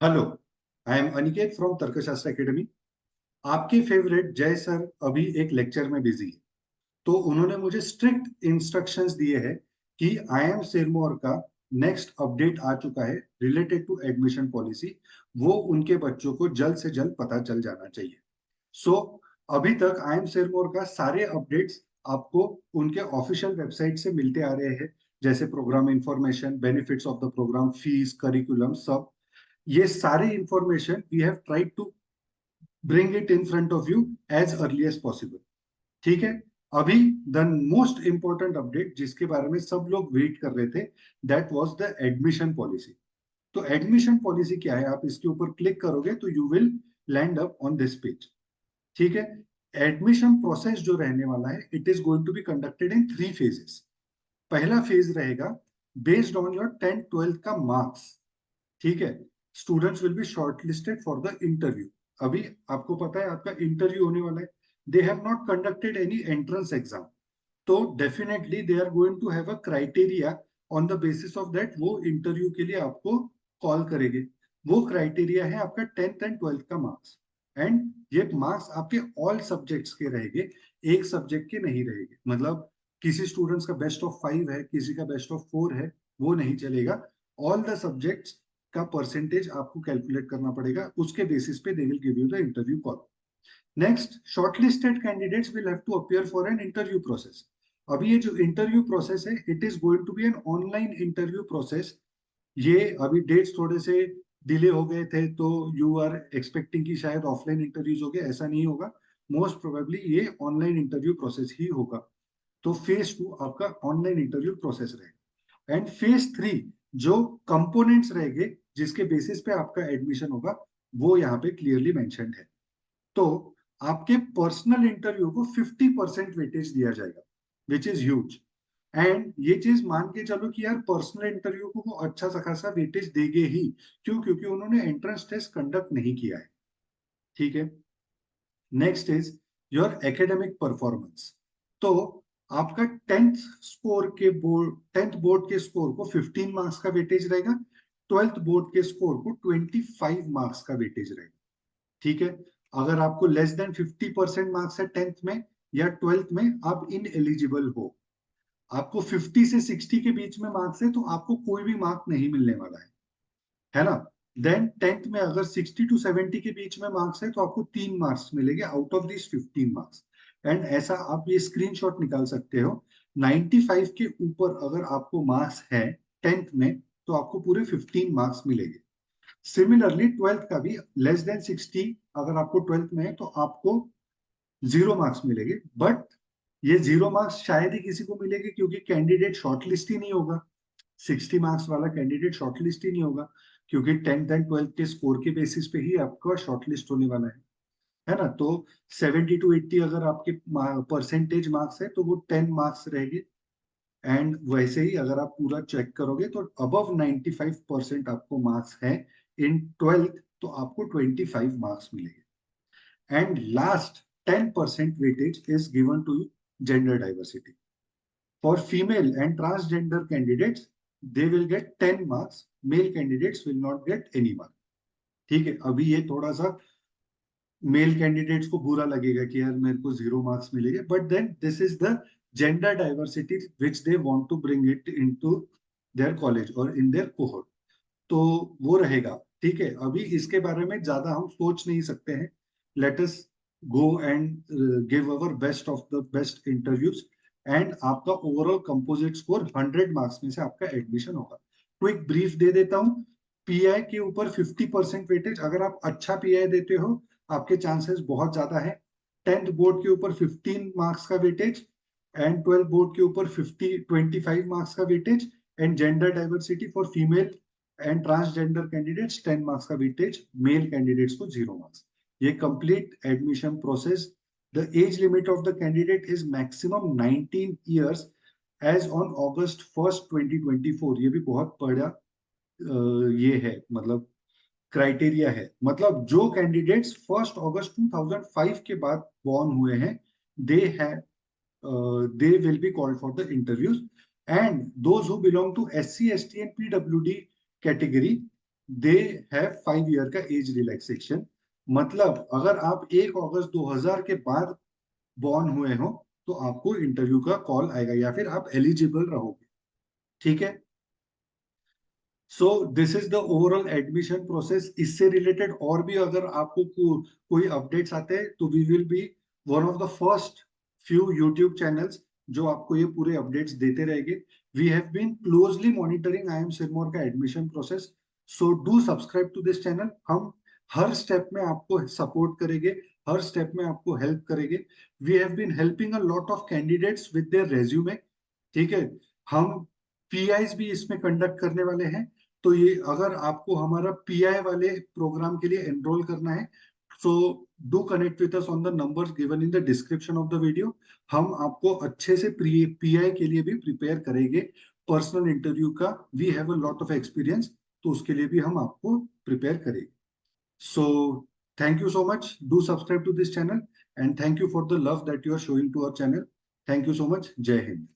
Hello, I am Aniket from तर्कशास्त्र academy. आपके favourite जय सर अभी एक लेक्चर में बिजी है, तो उन्होंने मुझे स्ट्रिक्ट इंस्ट्रक्शंस दिए हैं कि आई एम सिरमौर का नेक्स्ट अपडेट आ चुका है रिलेटेड टू एडमिशन पॉलिसी। वो उनके बच्चों को जल्द से जल्द पता चल जाना चाहिए। सो अभी तक आई एम सिरमौर का सारे अपडेट्स आपको उनके ऑफिशियल वेबसाइट से मिलते आ रहे हैं, जैसे programme information, benefits of the programme, fees, curriculum, सब। ये सारी information we have tried to bring it in front of you as early as possible. ठीक है। अभी द मोस्ट इंपॉर्टेंट अपडेट जिसके बारे में सब लोग वेट कर रहे थे, that was the admission policy. तो एडमिशन पॉलिसी क्या है, आप इसके ऊपर क्लिक करोगे तो you will land up on this page. ठीक है। एडमिशन प्रोसेस जो रहने वाला है, it is going to be conducted in 3 phases. पहला फेज रहेगा based on your 10th 12th का मार्क्स। ठीक है। Students will be shortlisted for the interview. अभी आपको पता है आपका इंटरव्यू होने वाला है। They have not conducted any entrance exam, तो definitely they are going to have a criteria. On the basis of that वो इंटरव्यू के लिए आपको कॉल करेंगे। वो क्राइटेरिया है आपका 10th एंड 12th का मार्क्स। एंड ये मार्क्स आपके ऑल सब्जेक्ट्स के रहेंगे, एक सब्जेक्ट के नहीं रहेंगे। मतलब किसी स्टूडेंट्स का बेस्ट ऑफ 5 है, किसी का बेस्ट ऑफ 4 है, वो नहीं चलेगा। ऑल द सब्जेक्ट्स का परसेंटेज आपको कैलकुलेट करना पड़ेगा, उसके बेसिस पे they will give you the interview call. Next, shortlisted candidates will have to appear for an interview process. अभी ये जो इंटरव्यू प्रोसेस है, it is going to be an online interview process. ये अभी डेट्स थोड़े से delay हो गए थे, तो यू आर एक्सपेक्टिंग कि शायद ऑफलाइन इंटरव्यूज हो गए, ऐसा नहीं होगा। मोस्ट प्रोबेबली ये ऑनलाइन इंटरव्यू प्रोसेस ही होगा। तो फेज 2 आपका ऑनलाइन इंटरव्यू प्रोसेस रहेगा। एंड फेज 3 जो कंपोनेंट्स रहेंगे जिसके बेसिस पे आपका एडमिशन होगा, वो यहाँ पे क्लियरली मेंशन्ड है। तो आपके पर्सनल इंटरव्यू को 50% वेटेज दिया जाएगा, विच इज ह्यूज। एंड ये चीज मान के चलो कि यार पर्सनल इंटरव्यू को वो अच्छा सा खासा वेटेज देंगे ही। क्यों? क्योंकि उन्होंने एंट्रेंस टेस्ट कंडक्ट नहीं किया है। ठीक है। Next is your academic performance. तो आपका 10th बोर्ड के स्कोर को 15 मार्क्स का वेटेज रहेगा। 12th बोर्ड के स्कोर को 25 मार्क्स का वेटेज रहेगा। ठीक है। अगर आपको लेस देन 50% मार्क्स है 10th में या 12th में, आप इन एलिजिबल हो। आपको 50 से 60 के बीच में मार्क्स है तो आपको कोई भी मार्क नहीं मिलने वाला है ना। देन 10th में अगर 60 to 70 के बीच में मार्क्स है तो आपको 3 मार्क्स मिलेंगे out of this 15 marks. And ऐसा आप ये स्क्रीनशॉट निकाल सकते हो। 95 के ऊपर अगर आपको मार्क्स है 10th में, तो आपको पूरे 15 मार्क्स मिलेंगे। सिमिलरली 12th का भी लेस देन 60 अगर आपको 12th में है तो आपको 0 मार्क्स मिलेंगे। बट ये 0 मार्क्स शायद ही किसी को मिलेंगे, क्योंकि कैंडिडेट शॉर्टलिस्ट ही नहीं होगा। 60 मार्क्स वाला कैंडिडेट शॉर्टलिस्ट ही नहीं होगा, क्योंकि 10th एंड 12th के स्कोर के बेसिस पे ही आपका शॉर्टलिस्ट होने वाला है ना। तो 70 to 80 अगर आपके परसेंटेज मार्क्स है तो वो 10 मार्क्स रहेंगे। एंड वैसे ही अगर आप पूरा चेक करोगे तो अबव 95% आपको मार्क्स है इन 12th, तो आपको 25 मार्क्स मिलेंगे। And last 10% weightage is given to gender diversity. For female and transgender candidates, they will get 10 marks. Male candidates will not get any mark. ठीक है। अभी ये थोड़ा सा मेल कैंडिडेट्स को बुरा लगेगा कि यार मेरे को 0 मार्क्स मिलेंगे, but then this is the gender diversity which they want to bring it into their college और इन देयर कोहोर्ट। तो वो रहेगा। ठीक है। अभी इसके बारे में ज्यादा हम सोच नहीं सकते हैं। Let us go and give our best of the best interviews. And आपका ओवरऑल कंपोजिट स्कोर 100 मार्क्स में से आपका एडमिशन होगा। क्विक ब्रीफ दे देता हूँ। पीआई के ऊपर 50% वेटेज। अगर आप अच्छा पीआई देते हो, आपके चांसेस बहुत ज्यादा है। 10th बोर्ड के ऊपर 15 मार्क्स का वेटेज, एंड 12th बोर्ड के ऊपर 25 मार्क्स का weightage. And gender diversity for female and transgender candidates 10 marks का वेटेज, मेल कैंडिडेट्स को 0 मार्क्स। ये complete admission process. The age limit of the candidate is maximum 19 years age on August 1st 2024। ये भी बहुत बड़ा ये है, मतलब क्राइटेरिया है। मतलब जो कैंडिडेट्स 1 अगस्त 2005 के बाद बॉर्न हुए हैं, they have they will be called for the interviews. And those who belong to SC, ST and PWD category, they have 5 year का एज रिलैक्सेशन। मतलब अगर आप 1 अगस्त 2000 के बाद बॉर्न हुए हो तो आपको इंटरव्यू का कॉल आएगा या फिर आप एलिजिबल रहोगे। ठीक है। So this is the overall admission process. इससे रिलेटेड और भी अगर आपको कोई अपडेट्स आते हैं तो we will be one of the first few YouTube channels जो आपको ये पूरे अपडेट्स देते रहेंगे। We have been closely monitoring I M Sirmaur का admission process. So do subscribe to this channel. हम हर स्टेप में आपको सपोर्ट करेंगे, हर स्टेप में आपको हेल्प करेंगे। We have been helping a lot of candidates with their resume. ठीक है। हम पीआईज भी इसमें कंडक्ट करने वाले हैं। तो ये अगर आपको हमारा पीआई वाले प्रोग्राम के लिए एनरोल करना है so do connect with us on the numbers given in the description of the video. हम आपको अच्छे से पीआई के लिए भी प्रिपेयर करेंगे। पर्सनल इंटरव्यू का we have a lot of experience, तो उसके लिए भी हम आपको प्रिपेयर करेंगे। So thank you so much. Do subscribe to this channel and thank you for the love that you are showing to our channel. Thank you so much. जय हिंद।